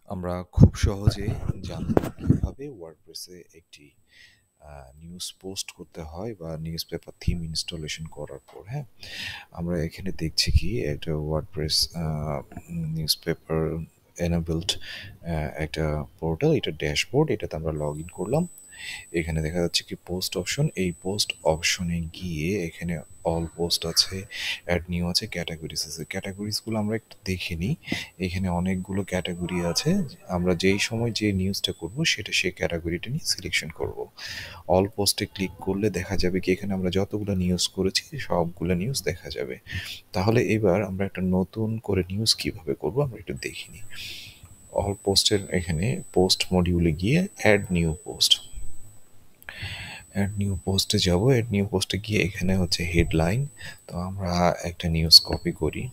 আমরা খুব সহজে জানব কিভাবে ওয়ার্ডপ্রেসে একটি নিউজ পোস্ট করতে হয় বা নিউজ পেপার থিম ইনস্টলেশন করার পর। হ্যাঁ, আমরা এখানে দেখছি কি একটা ওয়ার্ডপ্রেস নিউজ পেপার এনাবেলড একটা পোর্টাল, এটা ড্যাশবোর্ড, এটাতে আমরা লগ ইন করলাম। এখানে দেখা যাচ্ছে কি পোস্ট অপশন, এই পোস্ট অপশনে গিয়ে এখানে অল পোস্ট আছে, অ্যাড নিউ আছে, ক্যাটাগরিজ আছে। ক্যাটাগরিজগুলো আমরা একটু দেখে নিই। এখানে অনেকগুলো ক্যাটাগরি আছে, আমরা যেই সময় যে নিউজটা করব সেটা সেই ক্যাটাগরিটা নিয়ে সিলেকশন করব। অল পোস্টে ক্লিক করলে দেখা যাবে কি এখানে আমরা যতগুলো নিউজ করেছি সবগুলো নিউজ দেখা যাবে। তাহলে এবার আমরা একটা নতুন করে নিউজ কিভাবে করব আমরা একটু দেখে নিই। অল পোস্টের এখানে পোস্ট মডিউলে গিয়ে add new post, add new পোস্টে যাব। অ্যাড নিউ পোস্টে গিয়ে এখানে হচ্ছে হেডলাইন, তো আমরা একটা নিউজ কপি করি।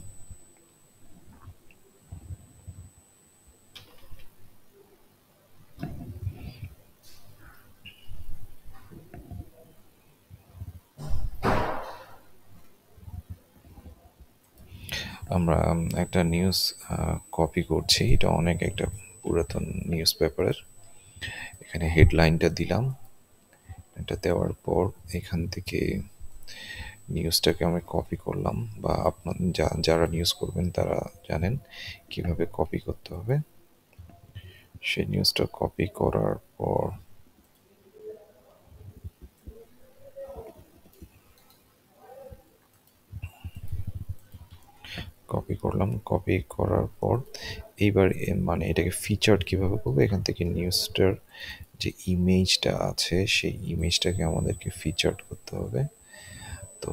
আমরা একটা নিউজ কপি করছি, এটা অনেক একটা পুরাতন নিউজ পেপারের। এখানে হেডলাইনটা দিলাম, এটা দেওয়ার পর এখান থেকে নিউজটাকে আমি কপি করলাম, বা আপনার যারা নিউজ করবেন তারা জানেন কিভাবে কপি করতে হবে। সেই নিউজটা কপি করার পর কপি করলাম, কপি করার পর এইবার মানে এটাকে ফিচার্ড কিভাবে করবো, এখান থেকে নিউজটার যে ইমেজটা আছে সেই ইমেজটাকে আমাদেরকে ফিচার্ড করতে হবে। তো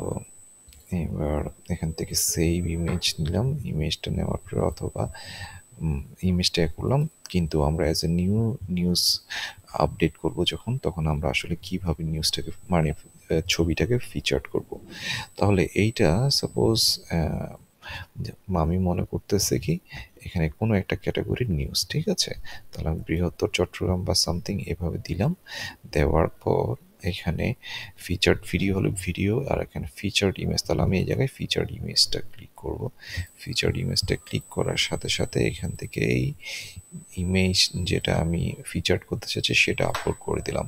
এবার এখান থেকে সেভ ইমেজ নিলাম, ইমেজটা নেওয়ার পর অথবা ইমেজটা করলাম, কিন্তু আমরা অ্যাজ এ নিউজ আপডেট করব যখন, তখন আমরা আসলে কিভাবে নিউজটাকে মানে ছবিটাকে ফিচার্ড করব। তাহলে এইটা সাপোজ আমি মনে করতেছি কি এখানে কোনো একটা ক্যাটাগরির নিউজ, ঠিক আছে? তাহলে আমি বৃহত্তর চট্টগ্রাম বা সামথিং এভাবে দিলাম। দেওয়ার পর এখানে ফিচার্ড ভিডিও হলো ভিডিও, আর এখানে ফিচার্ড ইমেজ, তাহলে আমি এই জায়গায় ফিচার্ড ইমেজটা ক্লিক করব। ফিচার্ড ইমেজটা ক্লিক করার সাথে সাথে এখান থেকে এই ইমেজ যেটা আমি ফিচার্ড করতে চাচ্ছি সেটা আপলোড করে দিলাম।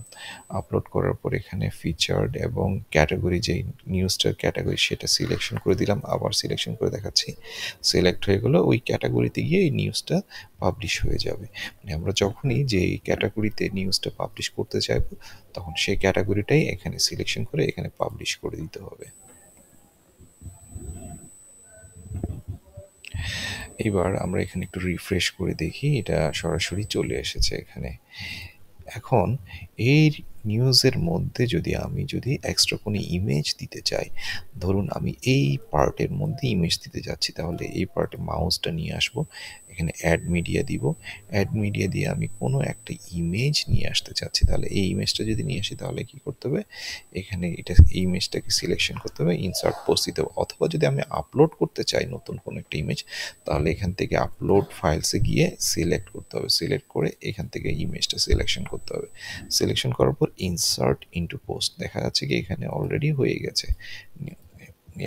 আপলোড করার পর এখানে ফিচার্ড এবং ক্যাটাগরি, যেই নিউজটার ক্যাটাগরি সেটা সিলেকশন করে দিলাম, আবার সিলেকশন করে দেখাচ্ছি। সিলেক্ট হয়ে গেলো, ওই ক্যাটাগরিতে গিয়ে এই নিউজটা পাবলিশ হয়ে যাবে। মানে আমরা যখনই যে ক্যাটাগরিতে নিউজটা পাবলিশ করতে চাইবো তখন সেই ক্যাটাগরিটাই এখানে সিলেকশন করে এখানে পাবলিশ করে দিতে হবে। এবার আমরা এখানে একটু রিফ্রেশ করে দেখি, এটা সরাসরি চলে এসেছে এখানে। এখন এই নিউজের মধ্যে যদি এক্সট্রা কোনো ইমেজ দিতে চাই, ধরুন আমি এই পার্টের মধ্যে ইমেজ দিতে যাচ্ছি, তাহলে এই পার্টে মাউসটা নিয়ে আসবো, এখানে অ্যাড মিডিয়া দিব। অ্যাড মিডিয়া দিয়ে আমি কোনো একটা ইমেজ নিয়ে আসতে চাচ্ছি, তাহলে এই ইমেজটা যদি নিয়ে আসি তাহলে কি করতে হবে, এখানে এটা এই ইমেজটাকে সিলেকশন করতে হবে, ইনসার্ট পোস্ট দিতে হবে। অথবা যদি আমি আপলোড করতে চাই নতুন কোনো একটা ইমেজ, তাহলে এখান থেকে আপলোড ফাইলসে গিয়ে সিলেক্ট করতে হবে, সিলেক্ট করে এখান থেকে ইমেজটা সিলেকশন করতে হবে। সিলেকশন করার পর ইনসার্ট ইনটু পোস্ট, দেখা যাচ্ছে কি এখানে অলরেডি হয়ে গেছে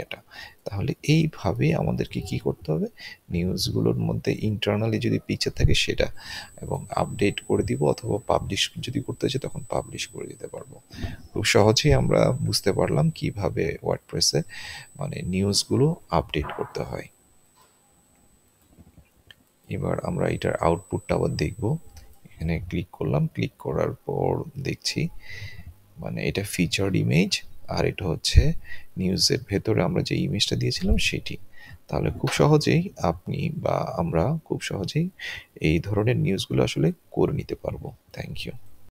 এটা। তাহলে এইভাবে আমাদেরকে কি করতে হবে, নিউজগুলোর মধ্যে ইন্টারনালি যদি পিকচার থাকে সেটা এবং আপডেট করে দিব, অথবা পাবলিশ যদি করতে চাই তখন পাবলিশ করে দিতে পারবো। খুব সহজেই আমরা বুঝতে পারলাম কিভাবে ওয়ার্ডপ্রেসে মানে নিউজগুলো আপডেট করতে হয়। এবার আমরা এটার আউটপুটটা আবার দেখব। এখানে ক্লিক করলাম, ক্লিক করার পর দেখছি মানে এটা ফিচার্ড ইমেজ, আর এটা হচ্ছে নিউজের ভেতরে আমরা যে ইমেজটা দিয়েছিলাম সেটি। তাহলে খুব সহজেই আপনি বা আমরা খুব সহজেই এই ধরনের নিউজগুলো আসলে করে নিতে পারবো। Thank you.